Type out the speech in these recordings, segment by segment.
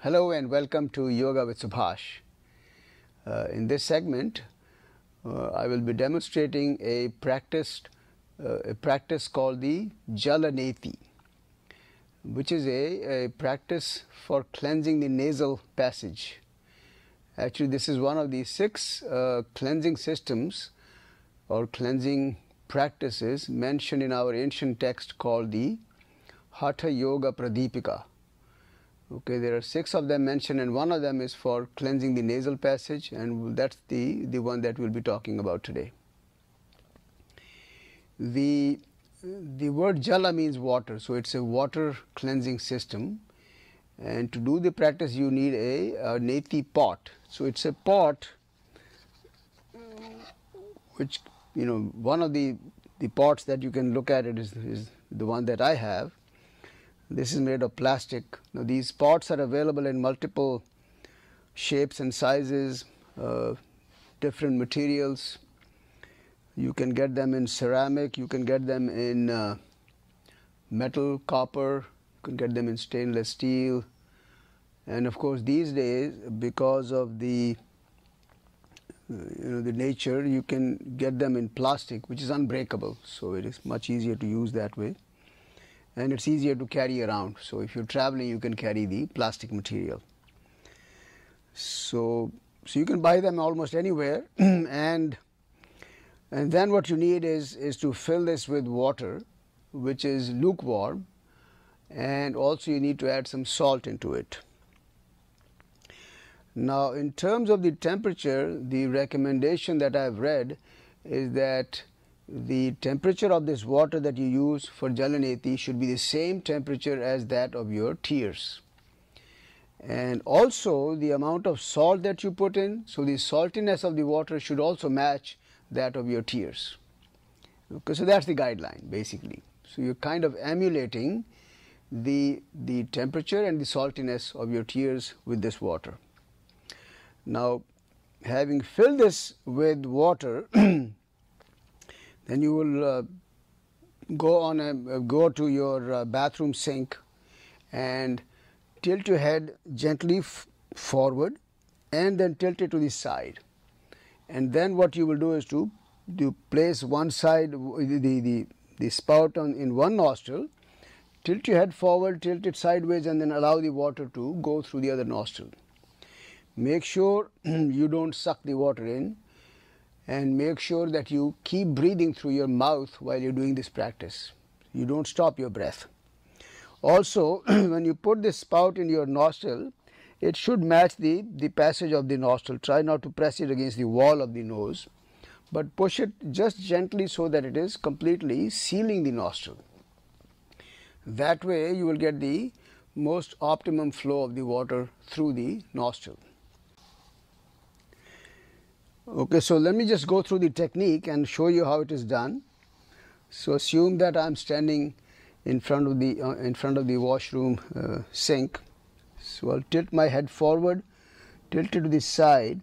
Hello and welcome to Yoga with Subhash. In this segment, I will be demonstrating a practice called the Jala Neti, which is a practice for cleansing the nasal passage. Actually, this is one of the 6 cleansing systems or cleansing practices mentioned in our ancient text called the Hatha Yoga Pradipika. Okay, there are 6 of them mentioned, and one of them is for cleansing the nasal passage, and that's the one that we'll be talking about today. The word Jala means water, so it's a water cleansing system. And to do the practice, you need a neti pot. So it's a pot, which one of the pots that you can look at it is the one that I have. This is made of plastic. Now these pots are available in multiple shapes and sizes, different materials. You can get them in ceramic, you can get them in metal, copper, you can get them in stainless steel. And of course these days, because of the the nature, you can get them in plastic, which is unbreakable, so it is much easier to use that way. And it's easier to carry around. So if you're traveling, you can carry the plastic material. So you can buy them almost anywhere, and then what you need is to fill this with water, which is lukewarm, and also you need to add some salt into it. Now, in terms of the temperature, the recommendation that I've read is that the temperature of this water that you use for Jala Neti should be the same temperature as that of your tears. And also the amount of salt that you put in, so the saltiness of the water should also match that of your tears. Okay, so that's the guideline basically. So you're kind of emulating the temperature and the saltiness of your tears with this water. Now, having filled this with water, then you will go to your bathroom sink and tilt your head gently forward, and then tilt it to the side. And then what you will do is to place one side, the spout in one nostril, tilt your head forward, tilt it sideways, and then allow the water to go through the other nostril. Make sure you don't suck the water in, and make sure that you keep breathing through your mouth while you're doing this practice. You don't stop your breath. Also, when you put this spout in your nostril, it should match the passage of the nostril. Try not to press it against the wall of the nose, but push it just gently so that it is completely sealing the nostril. That way you will get the most optimum flow of the water through the nostril. Okay, so let me just go through the technique and show you how it is done. So assume that I'm standing in front of the washroom sink. So I'll tilt my head forward, tilt it to the side,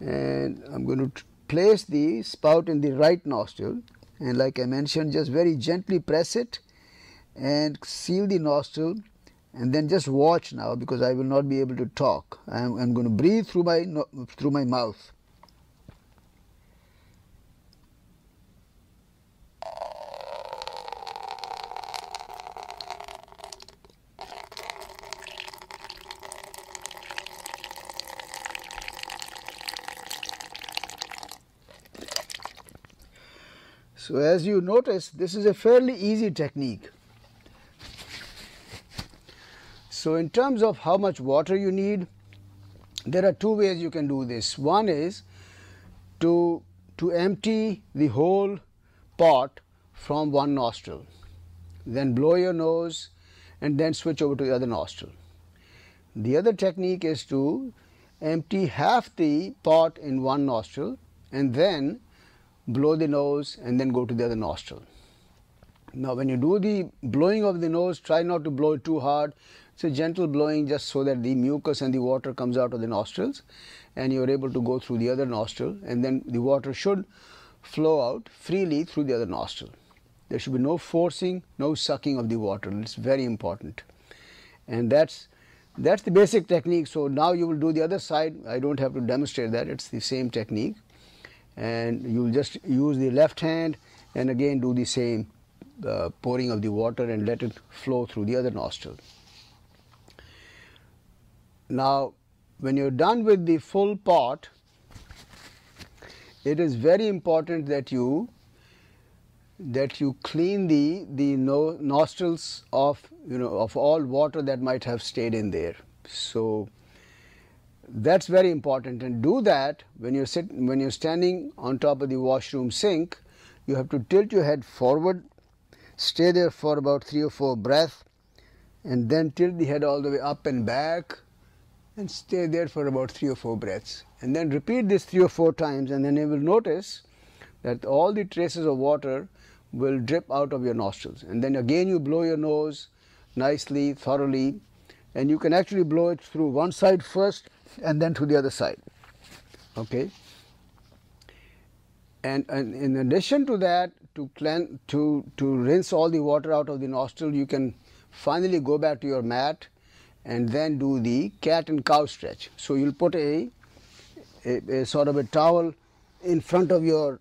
and I'm going to place the spout in the right nostril, and like I mentioned, just very gently press it and seal the nostril, and then just watch now, because I will not be able to talk. I'm going to breathe through my mouth. So as you notice, this is a fairly easy technique. So in terms of how much water you need, there are 2 ways you can do this. One is to empty the whole pot from one nostril, then blow your nose, and then switch over to the other nostril. The other technique is to empty half the pot in one nostril and then blow the nose and then go to the other nostril. Now when you do the blowing of the nose, try not to blow it too hard. It's a gentle blowing, just so that the mucus and the water comes out of the nostrils and you're able to go through the other nostril, and then the water should flow out freely through the other nostril. There should be no forcing, no sucking of the water. It's very important. And that's That's the basic technique. So now you will do the other side. I don't have to demonstrate that, it's the same technique. And you will just use the left hand and again do the same pouring of the water and let it flow through the other nostril. Now when you're done with the full pot, it is very important that you clean the nostrils of all water that might have stayed in there. So that's very important, and do that when you're standing on top of the washroom sink. You have to tilt your head forward, stay there for about 3 or 4 breaths, and then tilt the head all the way up and back and stay there for about 3 or 4 breaths, and then repeat this 3 or 4 times, and then you will notice that all the traces of water will drip out of your nostrils. And then again you blow your nose nicely, thoroughly, and you can actually blow it through one side first and then to the other side. Okay. And in addition to that, to rinse all the water out of the nostril, you can finally go back to your mat and then do the cat and cow stretch. So you'll put a sort of a towel in front of your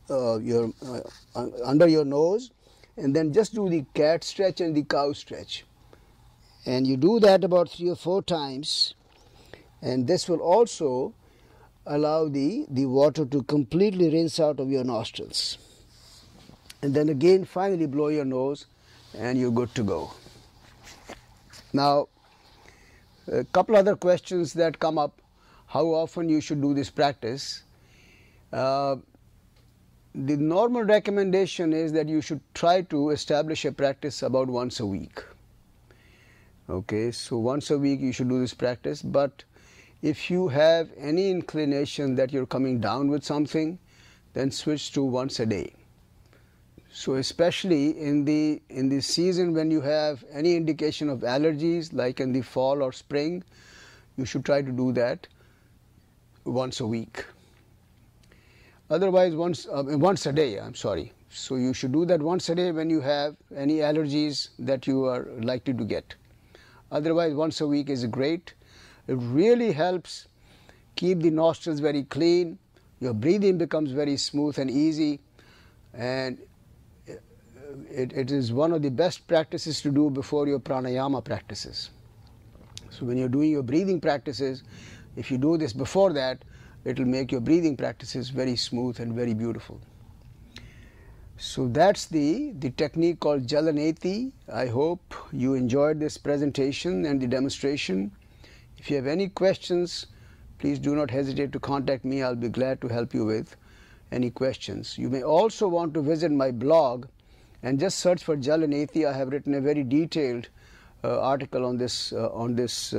under your nose, and then just do the cat stretch and the cow stretch, and you do that about 3 or 4 times, and this will also allow the water to completely rinse out of your nostrils. And then again finally blow your nose and you're good to go. Now a couple other questions that come up: how often you should do this practice. The normal recommendation is that you should try to establish a practice about once a week. Okay, so once a week you should do this practice, but if you have any inclination that you're coming down with something, then switch to once a day. So especially in the season when you have any indication of allergies, like in the fall or spring, you should try to do that once a week. Otherwise once a day, I'm sorry. So you should do that once a day when you have any allergies that you are likely to get. Otherwise once a week is great. It really helps keep the nostrils very clean. Your breathing becomes very smooth and easy, and it is one of the best practices to do before your pranayama practices. So when you're doing your breathing practices, if you do this before that, it will make your breathing practices very smooth and very beautiful. So that's the technique called Jala Neti. I hope you enjoyed this presentation and the demonstration. If you have any questions, please do not hesitate to contact me. I'll be glad to help you with any questions. You may also want to visit my blog and just search for Jala Neti. I have written a very detailed article on this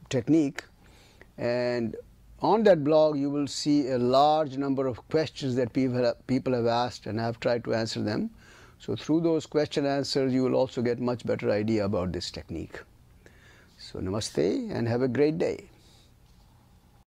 technique, and on that blog you will see a large number of questions that people have asked, and I have tried to answer them. So through those question answers you will also get much better idea about this technique. So namaste and have a great day.